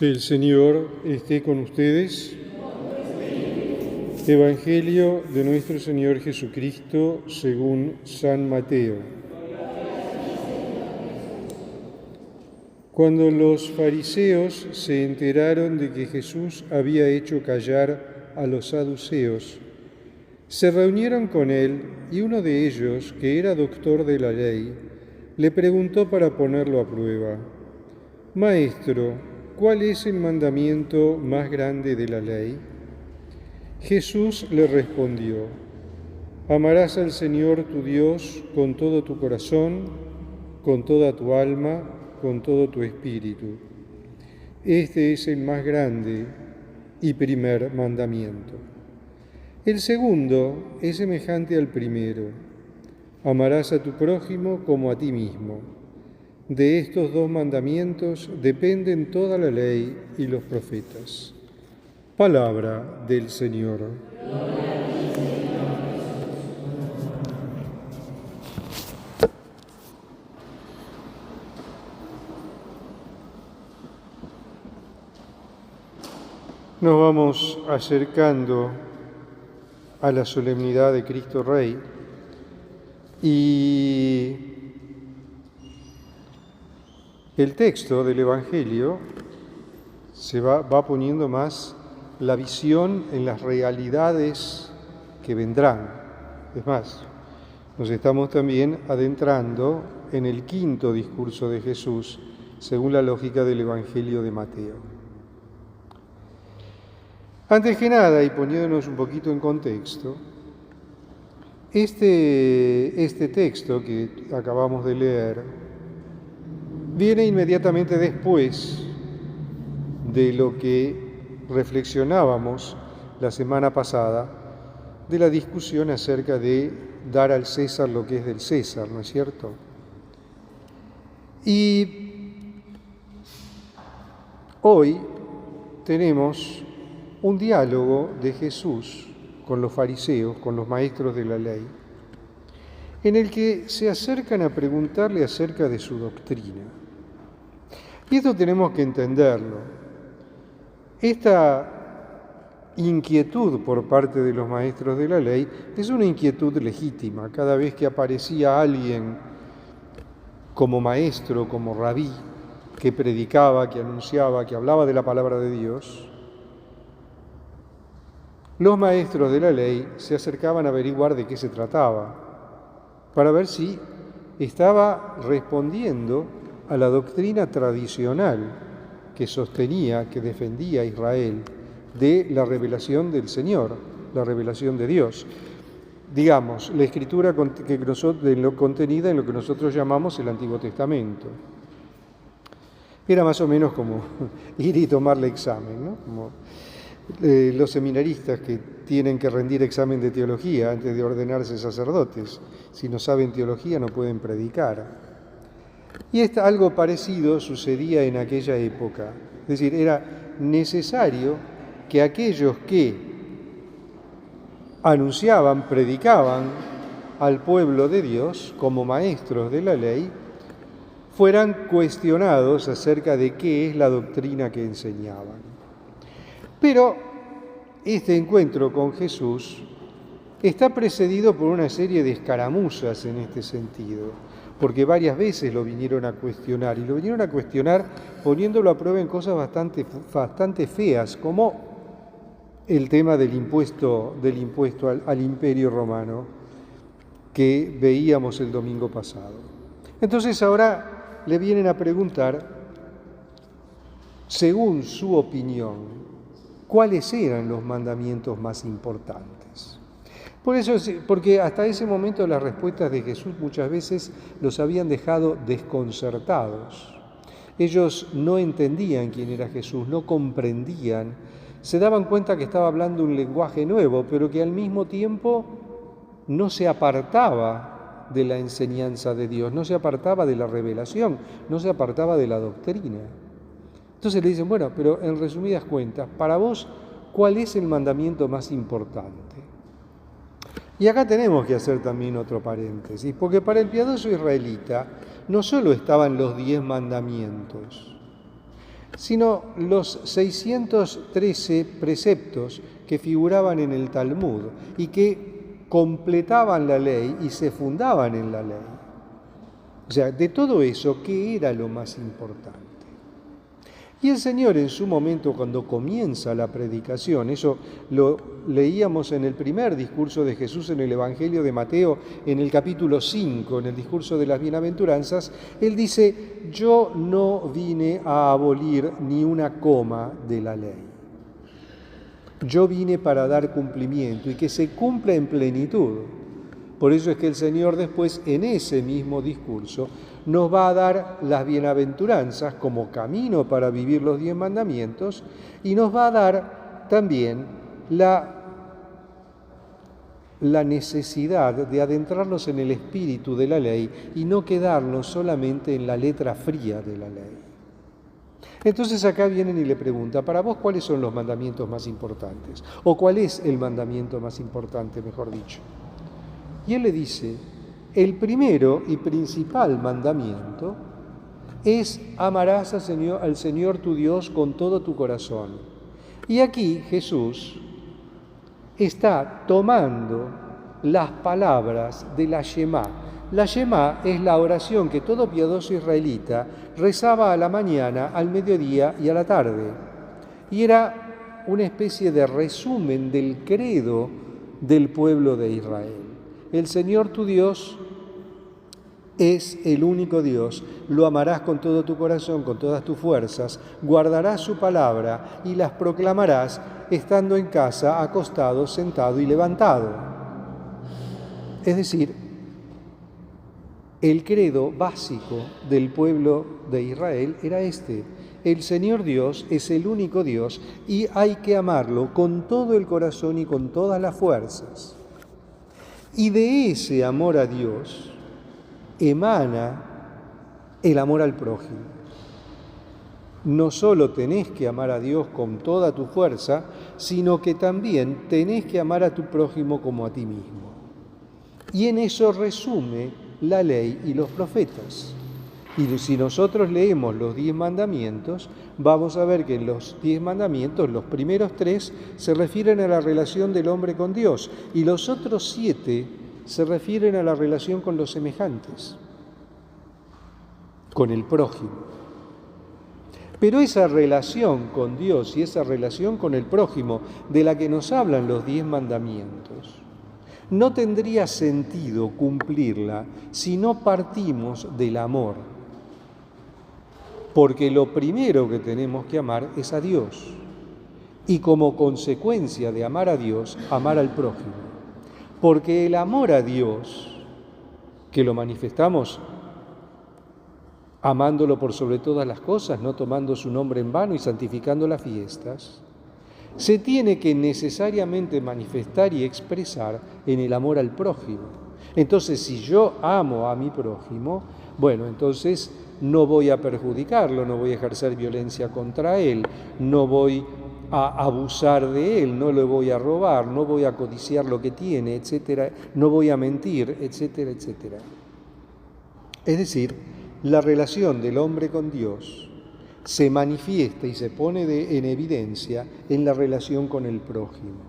El Señor esté con ustedes. Evangelio de nuestro Señor Jesucristo según San Mateo. Cuando los fariseos se enteraron de que Jesús había hecho callar a los saduceos, se reunieron con él y uno de ellos, que era doctor de la ley, le preguntó para ponerlo a prueba: «Maestro, ¿cuál es el mandamiento más grande de la ley?». Jesús le respondió: «Amarás al Señor tu Dios con todo tu corazón, con toda tu alma, con todo tu espíritu. Este es el más grande y primer mandamiento. El segundo es semejante al primero: amarás a tu prójimo como a ti mismo. De estos dos mandamientos dependen toda la ley y los profetas». Palabra del Señor. Nos vamos acercando a la solemnidad de Cristo Rey y el texto del Evangelio se va poniendo más la visión en las realidades que vendrán. Es más, nos estamos también adentrando en el quinto discurso de Jesús, según la lógica del Evangelio de Mateo. Antes que nada, y poniéndonos un poquito en contexto, este texto que acabamos de leer viene inmediatamente después de lo que reflexionábamos la semana pasada, de la discusión acerca de dar al César lo que es del César, ¿no es cierto? Y hoy tenemos un diálogo de Jesús con los fariseos, con los maestros de la ley, en el que se acercan a preguntarle acerca de su doctrina. Y esto tenemos que entenderlo. Esta inquietud por parte de los maestros de la ley es una inquietud legítima. Cada vez que aparecía alguien como maestro, como rabí, que predicaba, que anunciaba, que hablaba de la palabra de Dios, los maestros de la ley se acercaban a averiguar de qué se trataba, para ver si estaba respondiendo a la doctrina tradicional que sostenía, que defendía a Israel de la revelación del Señor, la revelación de Dios. Digamos, la escritura contenida en lo que nosotros llamamos el Antiguo Testamento. Era más o menos como ir y tomar el examen, ¿no? Como los seminaristas que tienen que rendir examen de teología antes de ordenarse sacerdotes. Si no saben teología no pueden predicar. Y algo parecido sucedía en aquella época. Es decir, era necesario que aquellos que anunciaban, predicaban al pueblo de Dios como maestros de la ley, fueran cuestionados acerca de qué es la doctrina que enseñaban. Pero este encuentro con Jesús está precedido por una serie de escaramuzas en este sentido, porque varias veces lo vinieron a cuestionar, y lo vinieron a cuestionar poniéndolo a prueba en cosas bastante feas, como el tema del impuesto al imperio romano que veíamos el domingo pasado. Entonces ahora le vienen a preguntar, según su opinión, cuáles eran los mandamientos más importantes. Porque hasta ese momento las respuestas de Jesús muchas veces los habían dejado desconcertados. Ellos no entendían quién era Jesús, no comprendían, se daban cuenta que estaba hablando un lenguaje nuevo, pero que al mismo tiempo no se apartaba de la enseñanza de Dios, no se apartaba de la revelación, no se apartaba de la doctrina. Entonces le dicen, bueno, pero en resumidas cuentas, para vos, ¿cuál es el mandamiento más importante? Y acá tenemos que hacer también otro paréntesis, porque para el piadoso israelita no solo estaban los 10 mandamientos, sino los 613 preceptos que figuraban en el Talmud y que completaban la ley y se fundaban en la ley. O sea, de todo eso, ¿qué era lo más importante? Y el Señor en su momento, cuando comienza la predicación, eso lo leíamos en el primer discurso de Jesús en el Evangelio de Mateo, en el capítulo 5, en el discurso de las bienaventuranzas, Él dice: yo no vine a abolir ni una coma de la ley. Yo vine para dar cumplimiento y que se cumpla en plenitud. Por eso es que el Señor después, en ese mismo discurso, nos va a dar las bienaventuranzas como camino para vivir los 10 mandamientos y nos va a dar también la necesidad de adentrarnos en el espíritu de la ley y no quedarnos solamente en la letra fría de la ley. Entonces acá vienen y le preguntan: para vos, ¿cuáles son los mandamientos más importantes? ¿O cuál es el mandamiento más importante, mejor dicho? Y él le dice: el primero y principal mandamiento es: amarás al Señor tu Dios con todo tu corazón. Y aquí Jesús está tomando las palabras de la Shema. La Shema es la oración que todo piadoso israelita rezaba a la mañana, al mediodía y a la tarde. Y era una especie de resumen del credo del pueblo de Israel. El Señor tu Dios es el único Dios, lo amarás con todo tu corazón, con todas tus fuerzas, guardarás su palabra y las proclamarás estando en casa, acostado, sentado y levantado. Es decir, el credo básico del pueblo de Israel era este: el Señor Dios es el único Dios y hay que amarlo con todo el corazón y con todas las fuerzas. Y de ese amor a Dios emana el amor al prójimo. No solo tenés que amar a Dios con toda tu fuerza, sino que también tenés que amar a tu prójimo como a ti mismo. Y en eso resume la ley y los profetas. Y si nosotros leemos los 10 mandamientos, vamos a ver que en los 10 mandamientos, los primeros 3 se refieren a la relación del hombre con Dios y los otros 7 se refieren a la relación con los semejantes, con el prójimo. Pero esa relación con Dios y esa relación con el prójimo de la que nos hablan los 10 mandamientos, no tendría sentido cumplirla si no partimos del amor. Porque lo primero que tenemos que amar es a Dios. Y como consecuencia de amar a Dios, amar al prójimo. Porque el amor a Dios, que lo manifestamos amándolo por sobre todas las cosas, no tomando su nombre en vano y santificando las fiestas, se tiene que necesariamente manifestar y expresar en el amor al prójimo. Entonces, si yo amo a mi prójimo, bueno, entonces no voy a perjudicarlo, no voy a ejercer violencia contra él, no voy a abusar de él, no le voy a robar, no voy a codiciar lo que tiene, etcétera, no voy a mentir, etcétera, etcétera. Es decir, la relación del hombre con Dios se manifiesta y se pone en evidencia en la relación con el prójimo.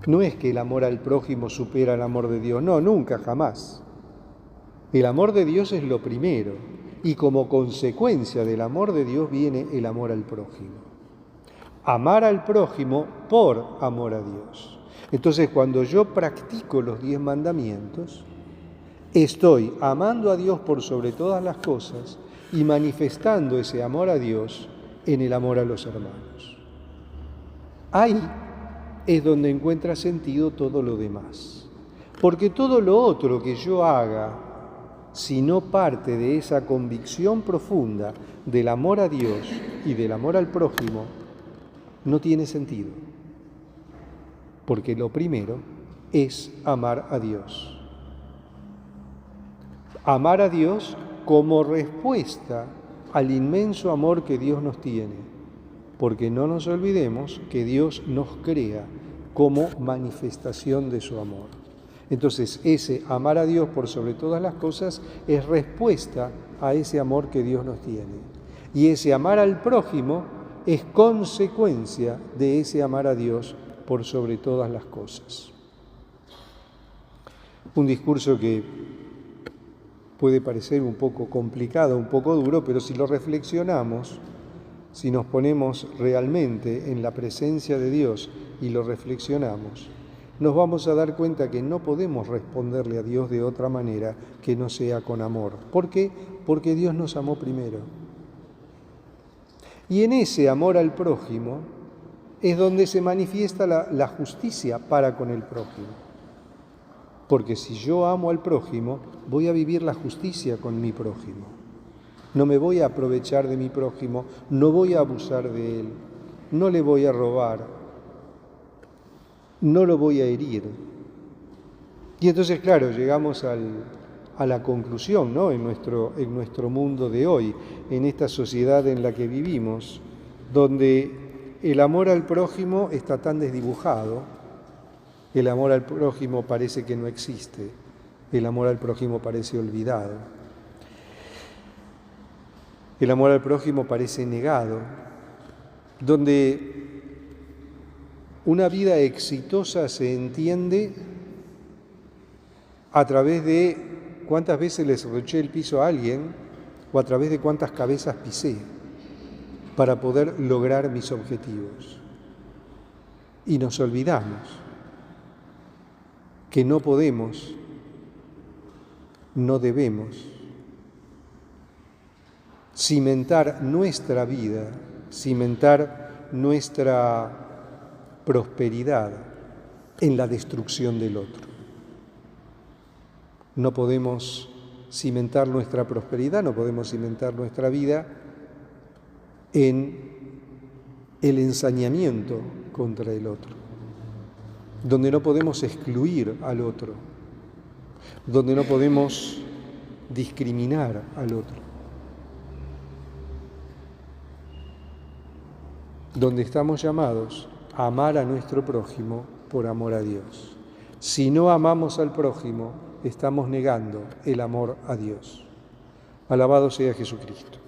No es que el amor al prójimo supera el amor de Dios, no, nunca, jamás. El amor de Dios es lo primero y como consecuencia del amor de Dios viene el amor al prójimo. Amar al prójimo por amor a Dios. Entonces, cuando yo practico los 10 mandamientos, estoy amando a Dios por sobre todas las cosas y manifestando ese amor a Dios en el amor a los hermanos. Ahí es donde encuentra sentido todo lo demás. Porque todo lo otro que yo haga, si no parte de esa convicción profunda del amor a Dios y del amor al prójimo, no tiene sentido. Porque lo primero es amar a Dios. Amar a Dios como respuesta al inmenso amor que Dios nos tiene, porque no nos olvidemos que Dios nos crea como manifestación de su amor. Entonces, ese amar a Dios por sobre todas las cosas es respuesta a ese amor que Dios nos tiene. Y ese amar al prójimo es consecuencia de ese amar a Dios por sobre todas las cosas. Un discurso que puede parecer un poco complicado, un poco duro, pero si lo reflexionamos, si nos ponemos realmente en la presencia de Dios y lo reflexionamos, nos vamos a dar cuenta que no podemos responderle a Dios de otra manera que no sea con amor. ¿Por qué? Porque Dios nos amó primero. Y en ese amor al prójimo es donde se manifiesta la justicia para con el prójimo. Porque si yo amo al prójimo, voy a vivir la justicia con mi prójimo. No me voy a aprovechar de mi prójimo, no voy a abusar de él, no le voy a robar, no lo voy a herir. Y entonces, claro, llegamos a la conclusión, ¿no? En nuestro mundo de hoy, en esta sociedad en la que vivimos, donde el amor al prójimo está tan desdibujado. El amor al prójimo parece que no existe, el amor al prójimo parece olvidado, el amor al prójimo parece negado, donde una vida exitosa se entiende a través de cuántas veces le serruché el piso a alguien o a través de cuántas cabezas pisé para poder lograr mis objetivos. Y nos olvidamos que no podemos, no debemos cimentar nuestra vida, cimentar nuestra prosperidad en la destrucción del otro. No podemos cimentar nuestra prosperidad, no podemos cimentar nuestra vida en el ensañamiento contra el otro, donde no podemos excluir al otro, donde no podemos discriminar al otro, donde estamos llamados a amar a nuestro prójimo por amor a Dios. Si no amamos al prójimo, estamos negando el amor a Dios. Alabado sea Jesucristo.